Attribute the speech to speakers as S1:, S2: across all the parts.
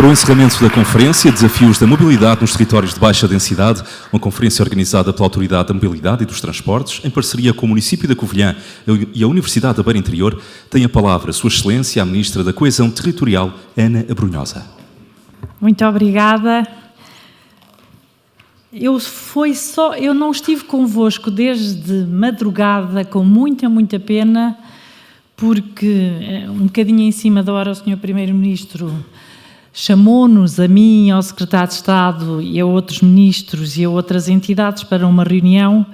S1: Para o encerramento da conferência Desafios da Mobilidade nos Territórios de Baixa Densidade, uma conferência organizada pela Autoridade da Mobilidade e dos Transportes, em parceria com o município da Covilhã e a Universidade da Beira Interior, tem a palavra Sua Excelência, a Ministra da Coesão Territorial, Ana Abrunhosa.
S2: Muito obrigada. Eu não estive convosco desde madrugada, com muita pena, porque um bocadinho em cima da hora o Sr. Primeiro-Ministro chamou-nos, a mim, ao Secretário de Estado e a outros ministros e a outras entidades para uma reunião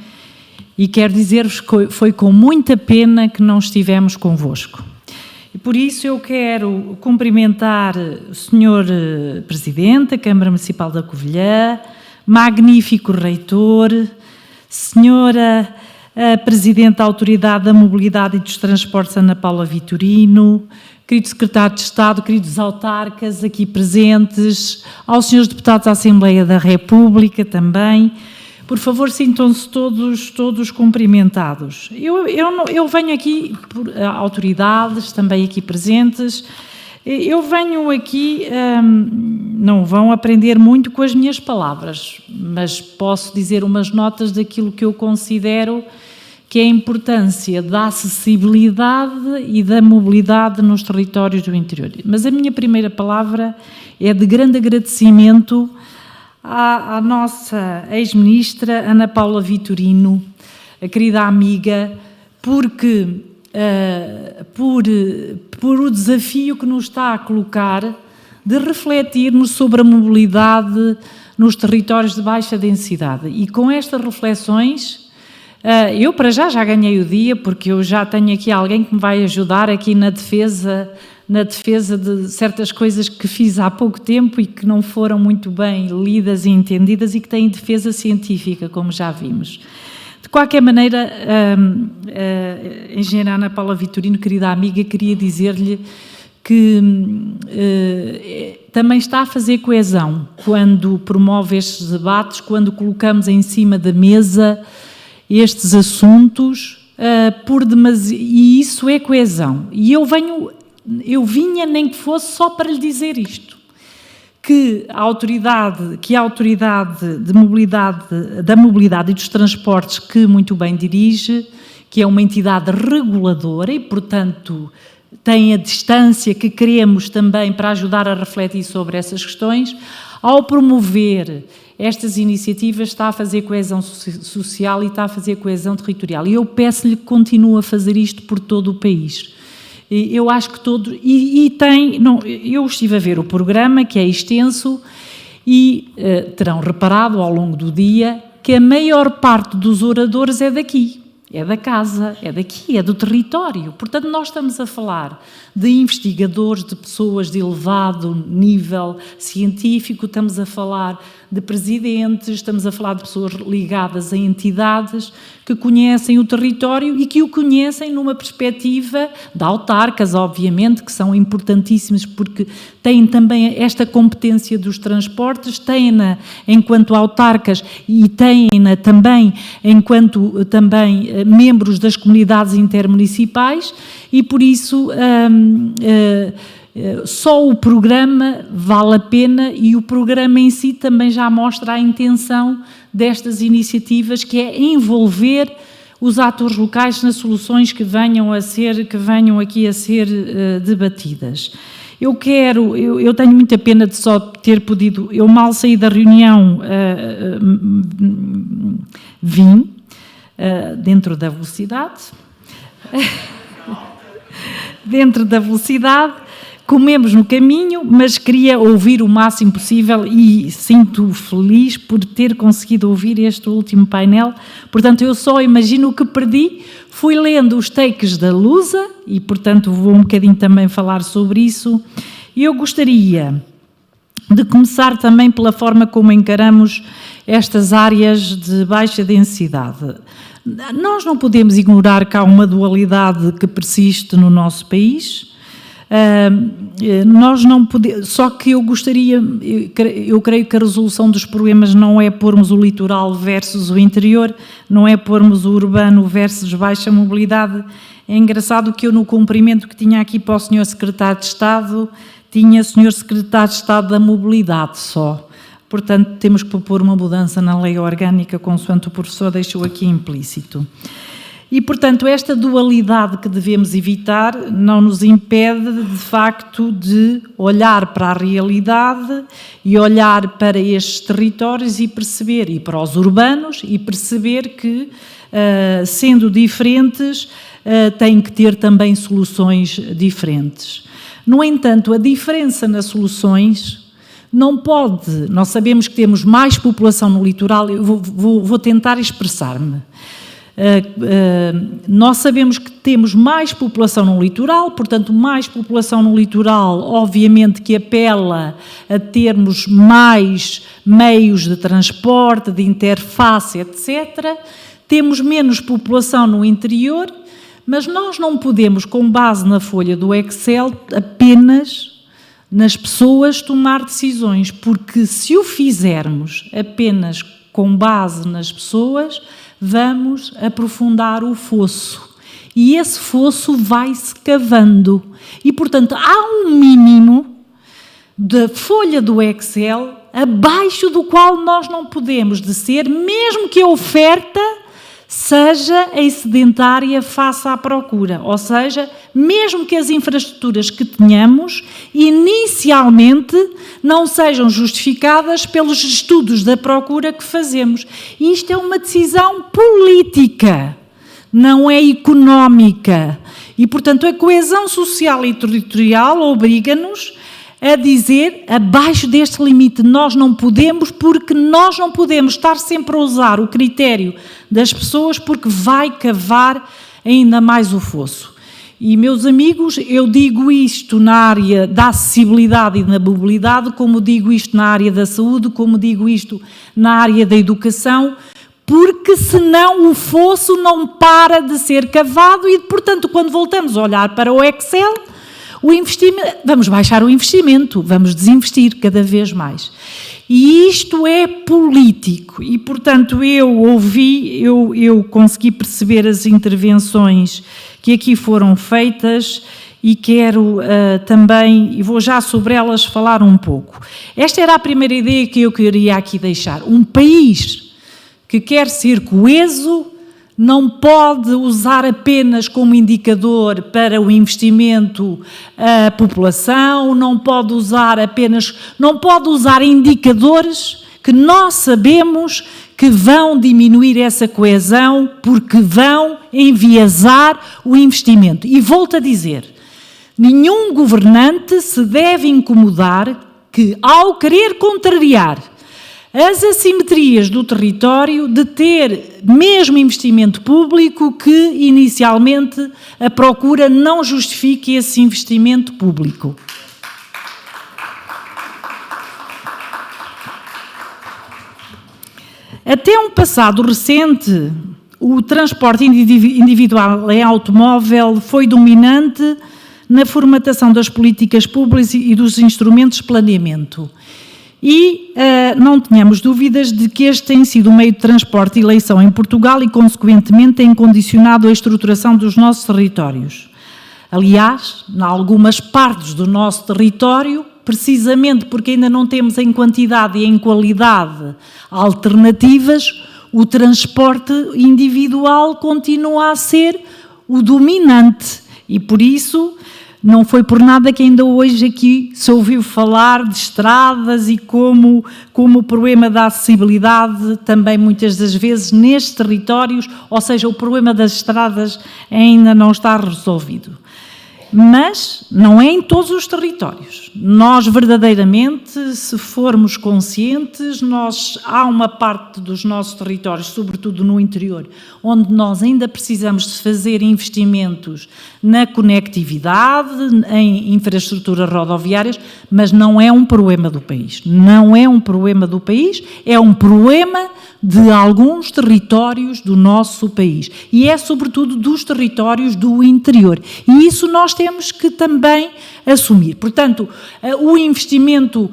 S2: e quero dizer-vos que foi com muita pena que não estivemos convosco. E por isso eu quero cumprimentar o Sr. Presidente da Câmara Municipal da Covilhã, magnífico reitor, Senhora Presidente da Autoridade da Mobilidade e dos Transportes, Ana Paula Vitorino, querido Secretário de Estado, queridos autarcas aqui presentes, aos senhores deputados da Assembleia da República também, por favor sintam-se todos cumprimentados. Eu venho aqui, por autoridades também aqui presentes, eu venho aqui, não vão aprender muito com as minhas palavras, mas posso dizer umas notas daquilo que eu considero que é a importância da acessibilidade e da mobilidade nos territórios do interior. Mas a minha primeira palavra é de grande agradecimento à nossa ex-ministra Ana Paula Vitorino, a querida amiga, porque por o desafio que nos está a colocar de refletirmos sobre a mobilidade nos territórios de baixa densidade. E com estas reflexões, eu para já ganhei o dia, porque eu já tenho aqui alguém que me vai ajudar aqui na defesa de certas coisas que fiz há pouco tempo e que não foram muito bem lidas e entendidas e que têm defesa científica, como já vimos. De qualquer maneira, a engenheira Ana Paula Vitorino, querida amiga, queria dizer-lhe que também está a fazer coesão quando promove estes debates, quando colocamos em cima da mesa estes assuntos, e isso é coesão. E eu vinha nem que fosse só para lhe dizer isto, que a autoridade de mobilidade, da mobilidade e dos transportes, que muito bem dirige, que é uma entidade reguladora e, portanto, tem a distância que queremos também para ajudar a refletir sobre essas questões, ao promover estas iniciativas está a fazer coesão social e está a fazer coesão territorial. E eu peço-lhe que continue a fazer isto por todo o país. Eu acho que todos... eu estive a ver o programa, que é extenso, e terão reparado ao longo do dia que a maior parte dos oradores é daqui, é da casa, é daqui, é do território. Portanto, nós estamos a falar de investigadores, de pessoas de elevado nível científico, estamos a falar de presidentes, estamos a falar de pessoas ligadas a entidades que conhecem o território e que o conhecem numa perspectiva de autarcas, obviamente, que são importantíssimos porque têm também esta competência dos transportes, têm-na enquanto autarcas e têm-na também enquanto membros das comunidades intermunicipais e, por isso, só o programa vale a pena e o programa em si também já mostra a intenção destas iniciativas, que é envolver os atores locais nas soluções que venham aqui a ser debatidas. Eu tenho muita pena de só ter podido, eu mal saí da reunião, vim dentro da velocidade, comemos no caminho, mas queria ouvir o máximo possível e sinto feliz por ter conseguido ouvir este último painel. Portanto, eu só imagino o que perdi. Fui lendo os takes da Lusa e, portanto, vou um bocadinho também falar sobre isso. E eu gostaria de começar também pela forma como encaramos estas áreas de baixa densidade. Nós não podemos ignorar que há uma dualidade que persiste no nosso país. Nós não podemos, só que eu creio que a resolução dos problemas não é pormos o litoral versus o interior, não é pormos o urbano versus baixa mobilidade. É engraçado que eu, no cumprimento que tinha aqui para o Sr. Secretário de Estado, tinha Sr. Secretário de Estado da Mobilidade só. Portanto, temos que propor uma mudança na lei orgânica, consoante o professor deixou aqui implícito. E, portanto, esta dualidade que devemos evitar não nos impede, de facto, de olhar para a realidade e olhar para estes territórios e perceber, e para os urbanos, e perceber que, sendo diferentes, têm que ter também soluções diferentes. No entanto, a diferença nas soluções não pode... Nós sabemos que temos mais população no litoral, eu vou tentar expressar-me. Nós sabemos que temos mais população no litoral, portanto, mais população no litoral, obviamente que apela a termos mais meios de transporte, de interface, etc. Temos menos população no interior, mas nós não podemos, com base na folha do Excel, apenas nas pessoas tomar decisões, porque se o fizermos apenas com base nas pessoas, vamos aprofundar o fosso. E esse fosso vai-se cavando. E, portanto, há um mínimo da folha do Excel abaixo do qual nós não podemos descer, mesmo que a oferta seja excedentária face à procura. Ou seja, mesmo que as infraestruturas que tenhamos inicialmente não sejam justificadas pelos estudos da procura que fazemos. E isto é uma decisão política, não é económica. E, portanto, a coesão social e territorial obriga-nos a dizer, abaixo deste limite nós não podemos, porque nós não podemos estar sempre a usar o critério das pessoas, porque vai cavar ainda mais o fosso. E, meus amigos, eu digo isto na área da acessibilidade e da mobilidade, como digo isto na área da saúde, como digo isto na área da educação, porque senão o fosso não para de ser cavado e, portanto, quando voltamos a olhar para o Excel, o investimento, vamos baixar o investimento, vamos desinvestir cada vez mais. E isto é político e, portanto, eu consegui perceber as intervenções que aqui foram feitas e quero também, e vou já sobre elas falar um pouco. Esta era a primeira ideia que eu queria aqui deixar. Um país que quer ser coeso não pode usar apenas como indicador para o investimento a população, não pode usar indicadores que nós sabemos que vão diminuir essa coesão porque vão enviesar o investimento. E volto a dizer, nenhum governante se deve incomodar que, ao querer contrariar as assimetrias do território, de ter mesmo investimento público que, inicialmente, a procura não justifique esse investimento público. Até um passado recente, o transporte individual em automóvel foi dominante na formatação das políticas públicas e dos instrumentos de planeamento. E não tenhamos dúvidas de que este tem sido o meio de transporte e eleição em Portugal e, consequentemente, tem condicionado a estruturação dos nossos territórios. Aliás, em algumas partes do nosso território, precisamente porque ainda não temos em quantidade e em qualidade alternativas, o transporte individual continua a ser o dominante e, por isso, não foi por nada que ainda hoje aqui se ouviu falar de estradas e como o problema da acessibilidade também muitas das vezes nestes territórios, ou seja, o problema das estradas ainda não está resolvido. Mas não é em todos os territórios. Nós verdadeiramente, se formos conscientes, há uma parte dos nossos territórios, sobretudo no interior, onde nós ainda precisamos de fazer investimentos na conectividade, em infraestruturas rodoviárias, mas não é um problema do país. Não é um problema do país, é um problema de alguns territórios do nosso país. E é sobretudo dos territórios do interior. E isso nós temos que também assumir. Portanto, o investimento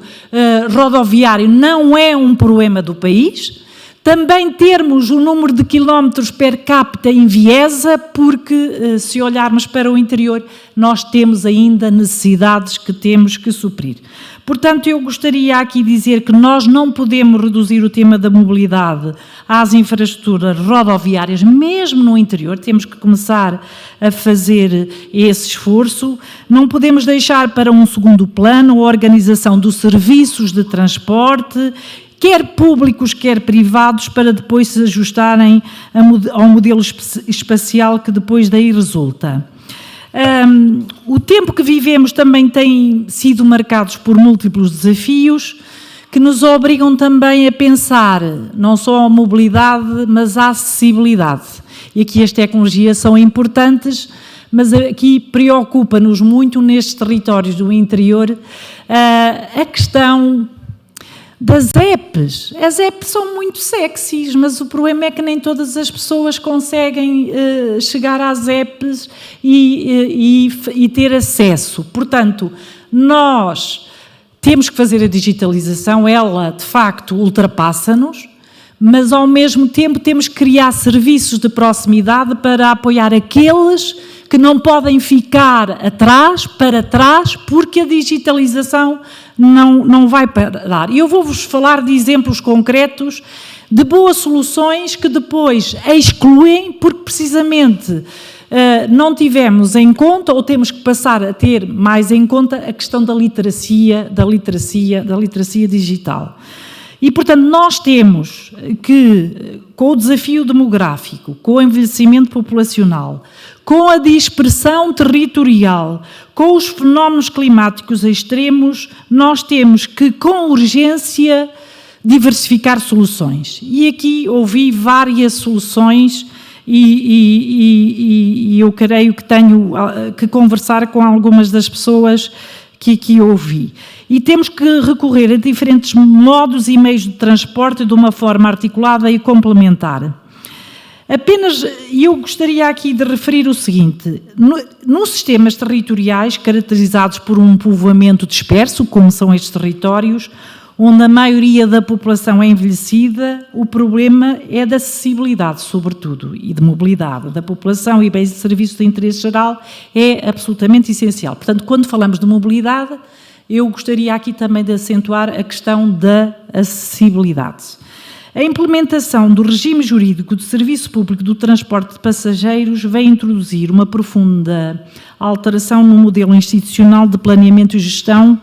S2: rodoviário não é um problema do país. Também termos o número de quilómetros per capita enviesa, porque se olharmos para o interior, nós temos ainda necessidades que temos que suprir. Portanto, eu gostaria aqui de dizer que nós não podemos reduzir o tema da mobilidade às infraestruturas rodoviárias, mesmo no interior, temos que começar a fazer esse esforço. Não podemos deixar para um segundo plano a organização dos serviços de transporte, quer públicos, quer privados, para depois se ajustarem ao modelo espacial que depois daí resulta. O tempo que vivemos também tem sido marcado por múltiplos desafios que nos obrigam também a pensar não só a mobilidade, mas a acessibilidade. E aqui as tecnologias são importantes, mas aqui preocupa-nos muito nestes territórios do interior a questão das apps. As apps são muito sexys, mas o problema é que nem todas as pessoas conseguem chegar às apps e ter acesso. Portanto, nós temos que fazer a digitalização, ela de facto ultrapassa-nos, mas ao mesmo tempo temos que criar serviços de proximidade para apoiar aqueles que não podem ficar para trás, porque a digitalização não vai parar. E eu vou-vos falar de exemplos concretos de boas soluções que depois excluem, porque precisamente não tivemos em conta, ou temos que passar a ter mais em conta, a questão da literacia digital. E, portanto, nós temos que, com o desafio demográfico, com o envelhecimento populacional, com a dispersão territorial, com os fenómenos climáticos extremos, nós temos que, com urgência, diversificar soluções. E aqui ouvi várias soluções e eu creio que tenho que conversar com algumas das pessoas que aqui ouvi. E temos que recorrer a diferentes modos e meios de transporte de uma forma articulada e complementar. Apenas eu gostaria aqui de referir o seguinte: nos sistemas territoriais caracterizados por um povoamento disperso, como são estes territórios, onde a maioria da população é envelhecida, o problema é da acessibilidade, sobretudo, e de mobilidade da população e bens e serviços de interesse geral é absolutamente essencial. Portanto, quando falamos de mobilidade, eu gostaria aqui também de acentuar a questão da acessibilidade. A implementação do regime jurídico de serviço público do transporte de passageiros vem introduzir uma profunda alteração no modelo institucional de planeamento e gestão,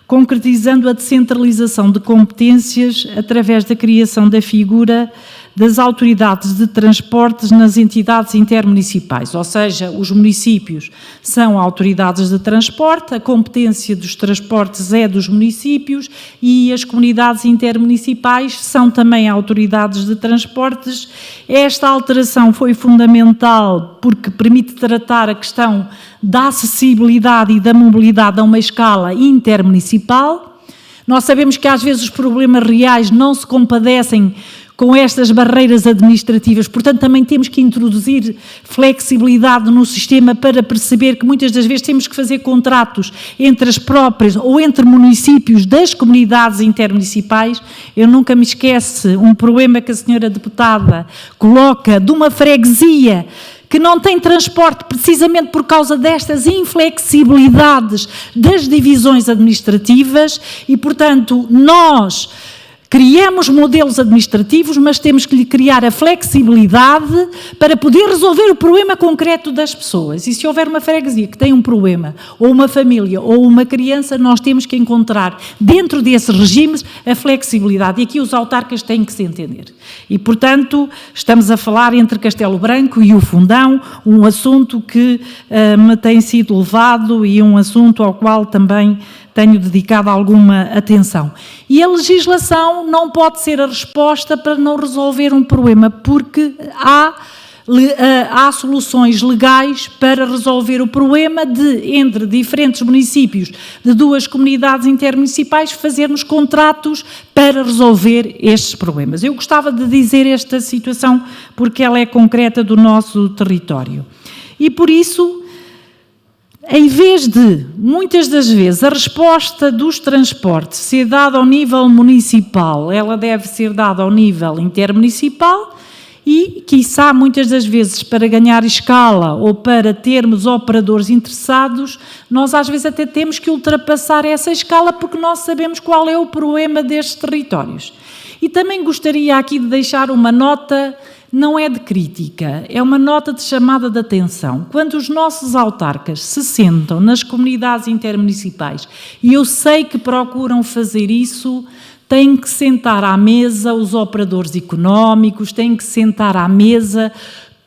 S2: concretizando a descentralização de competências através da criação da figura das autoridades de transportes nas entidades intermunicipais, ou seja, os municípios são autoridades de transporte, a competência dos transportes é dos municípios e as comunidades intermunicipais são também autoridades de transportes. Esta alteração foi fundamental porque permite tratar a questão da acessibilidade e da mobilidade a uma escala intermunicipal. Nós sabemos que às vezes os problemas reais não se compadecem com estas barreiras administrativas, portanto também temos que introduzir flexibilidade no sistema para perceber que muitas das vezes temos que fazer contratos entre as próprias ou entre municípios das comunidades intermunicipais. Eu nunca me esqueço um problema que a senhora deputada coloca de uma freguesia que não tem transporte precisamente por causa destas inflexibilidades das divisões administrativas e, portanto, nós criamos modelos administrativos, mas temos que lhe criar a flexibilidade para poder resolver o problema concreto das pessoas. E se houver uma freguesia que tem um problema, ou uma família, ou uma criança, nós temos que encontrar dentro desses regimes a flexibilidade. E aqui os autarcas têm que se entender. E, portanto, estamos a falar entre Castelo Branco e o Fundão, um assunto que me tem sido levado e um assunto ao qual também tenho dedicado alguma atenção. E a legislação não pode ser a resposta para não resolver um problema, porque há soluções legais para resolver o problema de, entre diferentes municípios de duas comunidades intermunicipais, fazermos contratos para resolver estes problemas. Eu gostava de dizer esta situação porque ela é concreta do nosso território. E por isso, em vez de, muitas das vezes, a resposta dos transportes ser dada ao nível municipal, ela deve ser dada ao nível intermunicipal e, quiçá, muitas das vezes, para ganhar escala ou para termos operadores interessados, nós às vezes até temos que ultrapassar essa escala porque nós sabemos qual é o problema destes territórios. E também gostaria aqui de deixar uma nota, não é de crítica, é uma nota de chamada de atenção. Quando os nossos autarcas se sentam nas comunidades intermunicipais, e eu sei que procuram fazer isso, têm que sentar à mesa os operadores económicos, têm que sentar à mesa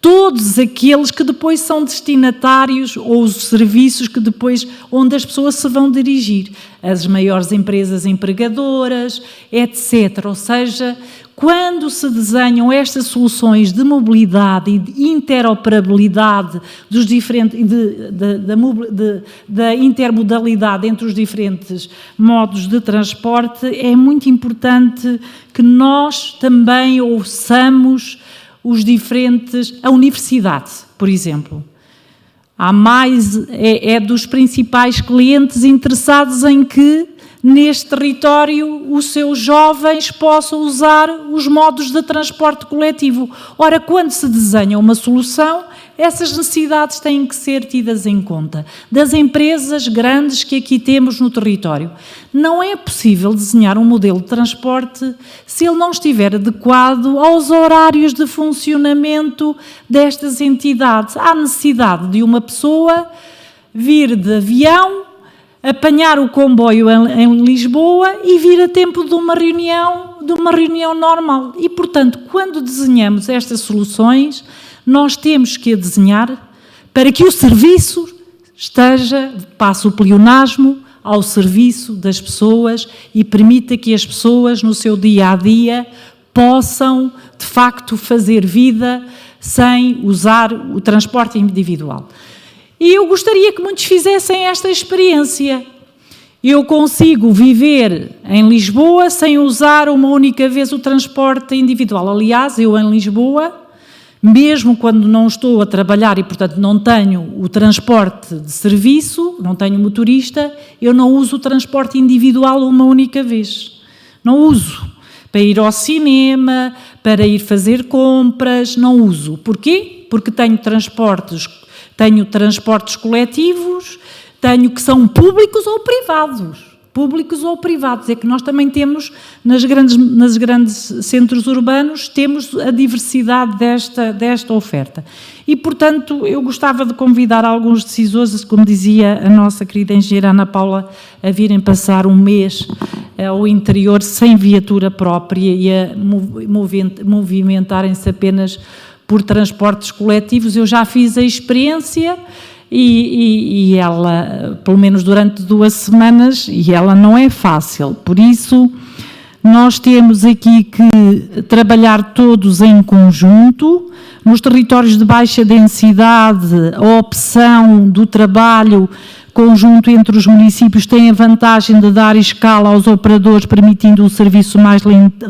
S2: todos aqueles que depois são destinatários ou os serviços que depois, onde as pessoas se vão dirigir, as maiores empresas empregadoras, etc. Ou seja, quando se desenham estas soluções de mobilidade e de interoperabilidade dos diferentes, da intermodalidade entre os diferentes modos de transporte, é muito importante que nós também ouçamos os diferentes, a universidade, por exemplo. Há mais, é dos principais clientes interessados em que neste território os seus jovens possam usar os modos de transporte coletivo. Ora, quando se desenha uma solução, essas necessidades têm que ser tidas em conta, das empresas grandes que aqui temos no território. Não é possível desenhar um modelo de transporte se ele não estiver adequado aos horários de funcionamento destas entidades. Há necessidade de uma pessoa vir de avião, apanhar o comboio em Lisboa e vir a tempo de uma reunião normal. E, portanto, quando desenhamos estas soluções, nós temos que a desenhar para que o serviço esteja, passe o pleonasmo, ao serviço das pessoas e permita que as pessoas, no seu dia-a-dia, possam, de facto, fazer vida sem usar o transporte individual. E eu gostaria que muitos fizessem esta experiência. Eu consigo viver em Lisboa sem usar uma única vez o transporte individual. Aliás, eu em Lisboa, mesmo quando não estou a trabalhar e, portanto, não tenho o transporte de serviço, não tenho motorista, eu não uso o transporte individual uma única vez. Não uso. Para ir ao cinema, para ir fazer compras, não uso. Porquê? Porque tenho transportes coletivos, tenho que são públicos ou privados. Públicos ou privados. É que nós também temos, nas grandes centros urbanos, temos a diversidade desta oferta. E, portanto, eu gostava de convidar alguns decisores, como dizia a nossa querida engenheira Ana Paula, a virem passar um mês ao interior sem viatura própria e a movimentarem-se apenas por transportes coletivos. Eu já fiz a experiência e ela, pelo menos durante 2 semanas, e ela não é fácil. Por isso, nós temos aqui que trabalhar todos em conjunto. Nos territórios de baixa densidade, a opção do trabalho conjunto entre os municípios tem a vantagem de dar escala aos operadores, permitindo um serviço mais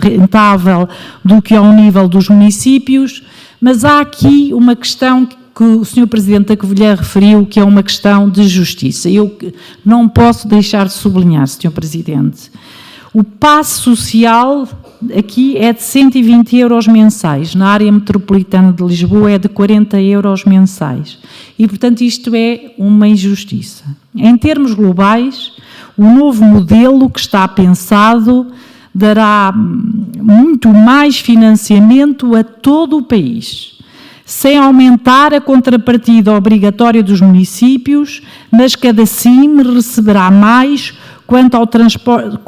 S2: rentável do que ao nível dos municípios. Mas há aqui uma questão que o Sr. Presidente da Covilhã referiu, que é uma questão de justiça. Eu não posso deixar de sublinhar, Sr. Presidente. O passe social aqui é de 120 euros mensais, na área metropolitana de Lisboa é de 40 euros mensais. E, portanto, isto é uma injustiça. Em termos globais, o novo modelo que está pensado dará muito mais financiamento a todo o país, sem aumentar a contrapartida obrigatória dos municípios, mas cada CIM receberá mais quanto ao transporte,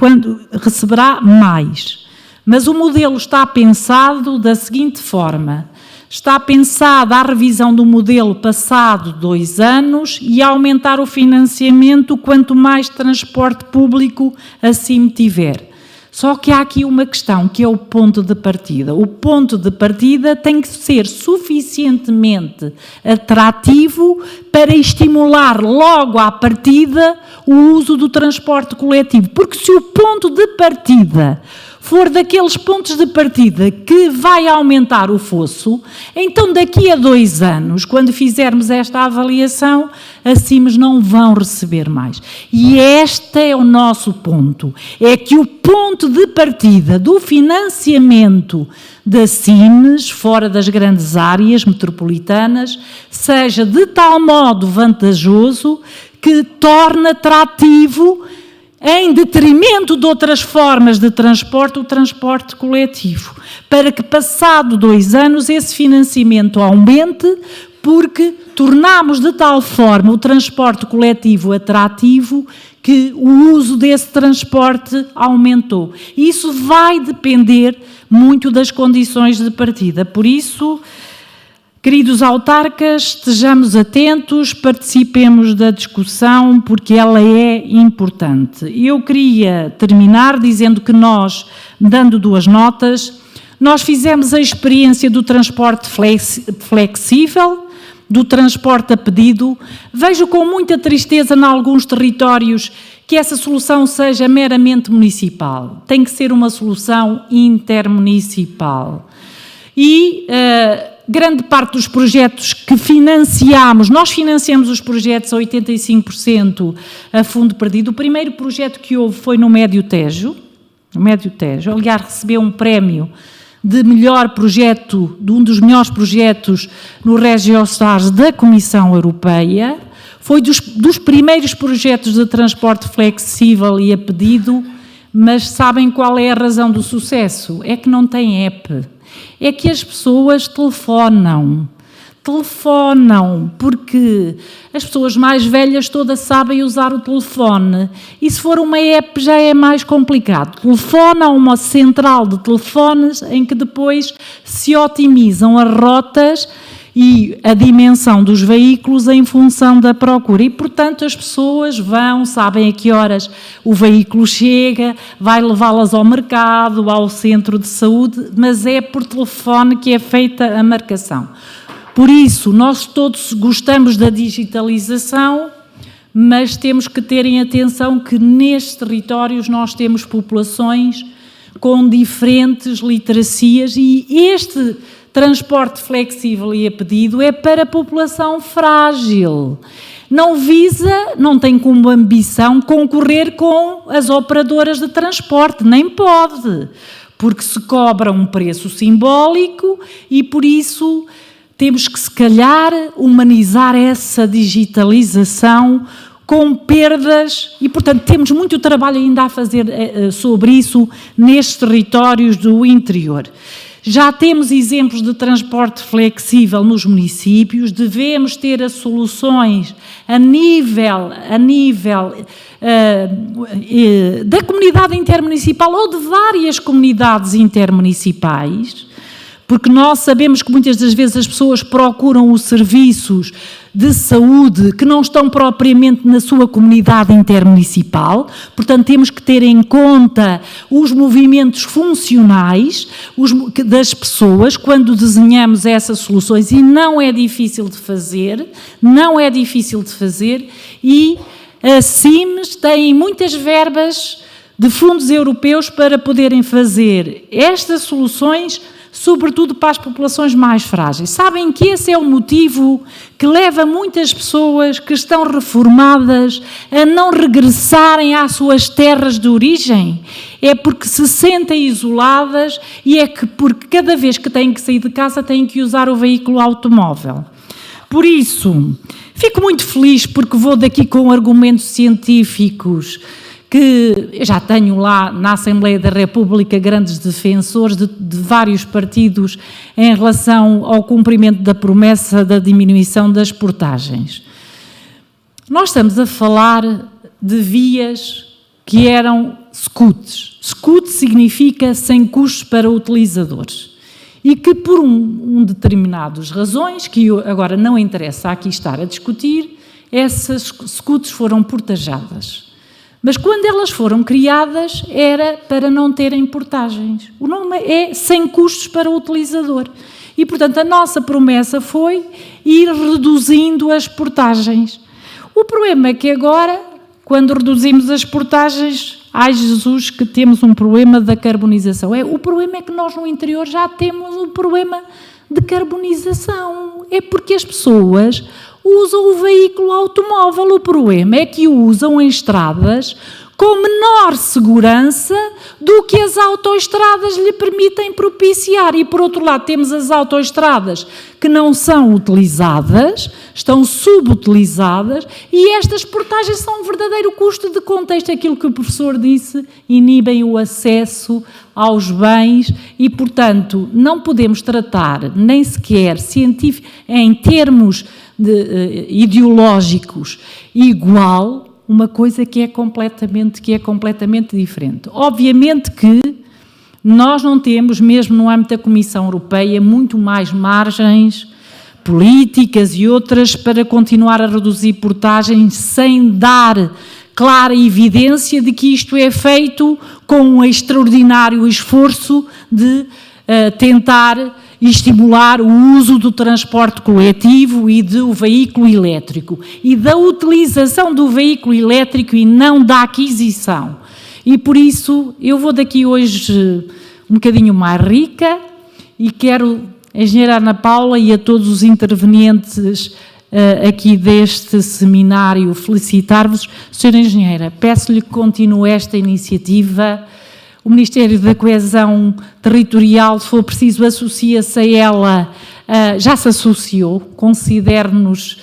S2: receberá mais. Mas o modelo está pensado da seguinte forma: está pensada a revisão do modelo passado 2 anos e a aumentar o financiamento quanto mais transporte público assim tiver. Só que há aqui uma questão, que é o ponto de partida. O ponto de partida tem que ser suficientemente atrativo para estimular logo à partida o uso do transporte coletivo. Porque se o ponto de partida for daqueles pontos de partida que vai aumentar o fosso, então daqui a 2 anos, quando fizermos esta avaliação, as CIMs não vão receber mais. E este é o nosso ponto, é que o ponto de partida do financiamento das CIMs, fora das grandes áreas metropolitanas, seja de tal modo vantajoso que torne atrativo, em detrimento de outras formas de transporte, o transporte coletivo, para que, passado 2 anos, esse financiamento aumente, porque tornamos de tal forma o transporte coletivo atrativo que o uso desse transporte aumentou. E isso vai depender muito das condições de partida. Por isso, queridos autarcas, estejamos atentos, participemos da discussão, porque ela é importante. Eu queria terminar dizendo que nós, dando 2 notas, nós fizemos a experiência do transporte flexível, do transporte a pedido. Vejo com muita tristeza em alguns territórios que essa solução seja meramente municipal. Tem que ser uma solução intermunicipal. E grande parte dos projetos que financiamos, nós financiamos os projetos a 85% a fundo perdido. O primeiro projeto que houve foi no Médio Tejo, aliás, recebeu um prémio de melhor projeto, de um dos melhores projetos no RegioStars da Comissão Europeia. Foi dos primeiros projetos de transporte flexível e a pedido, mas sabem qual é a razão do sucesso? É que não tem app. É que as pessoas telefonam, porque as pessoas mais velhas todas sabem usar o telefone, e se for uma app já é mais complicado. Telefona a uma central de telefones em que depois se otimizam as rotas e a dimensão dos veículos em função da procura. E, portanto, as pessoas sabem a que horas o veículo chega, vai levá-las ao mercado, ao centro de saúde, mas é por telefone que é feita a marcação. Por isso, nós todos gostamos da digitalização, mas temos que ter em atenção que nestes territórios nós temos populações com diferentes literacias, e este transporte flexível e a pedido é para a população frágil. Não tem como ambição concorrer com as operadoras de transporte, nem pode, porque se cobra um preço simbólico e, por isso, temos que, se calhar, humanizar essa digitalização com perdas e, portanto, temos muito trabalho ainda a fazer sobre isso nestes territórios do interior. Já temos exemplos de transporte flexível nos municípios, devemos ter as soluções a nível da comunidade intermunicipal ou de várias comunidades intermunicipais, porque nós sabemos que muitas das vezes as pessoas procuram os serviços de saúde que não estão propriamente na sua comunidade intermunicipal, portanto temos que ter em conta os movimentos funcionais das pessoas quando desenhamos essas soluções, e não é difícil de fazer, e as CIMs têm muitas verbas de fundos europeus para poderem fazer estas soluções, sobretudo para as populações mais frágeis. Sabem que esse é o motivo que leva muitas pessoas que estão reformadas a não regressarem às suas terras de origem? É porque se sentem isoladas e porque cada vez que têm que sair de casa têm que usar o veículo automóvel. Por isso, fico muito feliz porque vou daqui com argumentos científicos que eu já tenho lá na Assembleia da República grandes defensores de vários partidos em relação ao cumprimento da promessa da diminuição das portagens. Nós estamos a falar de vias que eram SCUTs. SCUT significa sem custos para utilizadores. E que por determinadas razões, que agora não interessa aqui estar a discutir, essas SCUTs foram portajadas. Mas quando elas foram criadas era para não terem portagens. O nome é sem custos para o utilizador. E, portanto, a nossa promessa foi ir reduzindo as portagens. O problema é que agora, quando reduzimos as portagens, ai Jesus, que temos um problema da carbonização. O problema é que nós no interior já temos um problema de carbonização. É porque as pessoas usam o veículo automóvel. O problema é que o usam em estradas com menor segurança do que as autoestradas lhe permitem propiciar. E, por outro lado, temos as autoestradas que não são utilizadas, estão subutilizadas, e estas portagens são um verdadeiro custo de contexto. Aquilo que o professor disse, inibem o acesso aos bens e, portanto, não podemos tratar, nem sequer científico, em termos ideológicos, igual uma coisa que é completamente diferente. Obviamente que nós não temos, mesmo no âmbito da Comissão Europeia, muito mais margens políticas e outras para continuar a reduzir portagens sem dar clara evidência de que isto é feito com um extraordinário esforço de tentar estimular o uso do transporte coletivo e do veículo elétrico e da utilização do veículo elétrico e não da aquisição. E por isso eu vou daqui hoje um bocadinho mais rica e quero a engenheira Ana Paula e a todos os intervenientes aqui deste seminário felicitar-vos. Senhora Engenheira, peço-lhe que continue esta iniciativa. O Ministério da Coesão Territorial, se for preciso, associa-se a ela, já se associou, considere-nos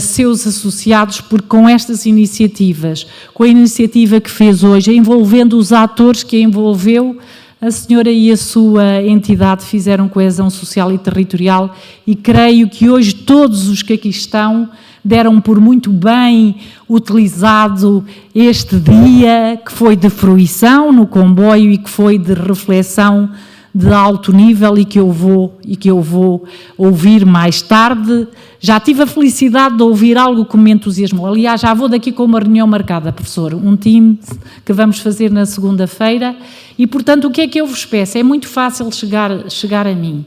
S2: seus associados, porque com estas iniciativas, com a iniciativa que fez hoje, envolvendo os atores que a envolveu, a senhora e a sua entidade fizeram coesão social e territorial e creio que hoje todos os que aqui estão deram por muito bem utilizado este dia que foi de fruição no comboio e que foi de reflexão de alto nível e que eu vou ouvir mais tarde. Já tive a felicidade de ouvir algo que me entusiasmou. Aliás, já vou daqui com uma reunião marcada, professor, um time que vamos fazer na segunda-feira e, portanto, o que é que eu vos peço? É muito fácil chegar a mim.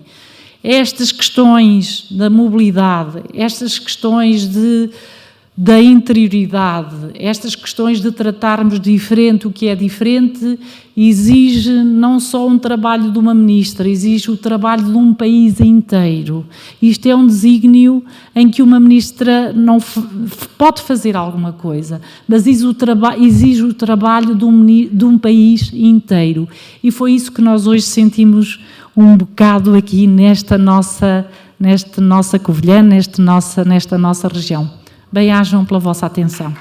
S2: Estas questões da mobilidade, estas questões da interioridade, estas questões de tratarmos diferente o que é diferente, exige não só um trabalho de uma ministra, exige o trabalho de um país inteiro. Isto é um desígnio em que uma ministra não pode fazer alguma coisa, mas exige o trabalho de um país inteiro. E foi isso que nós hoje sentimos um bocado aqui nesta nossa Covilhã, nesta nossa região. Bem-ajam pela vossa atenção.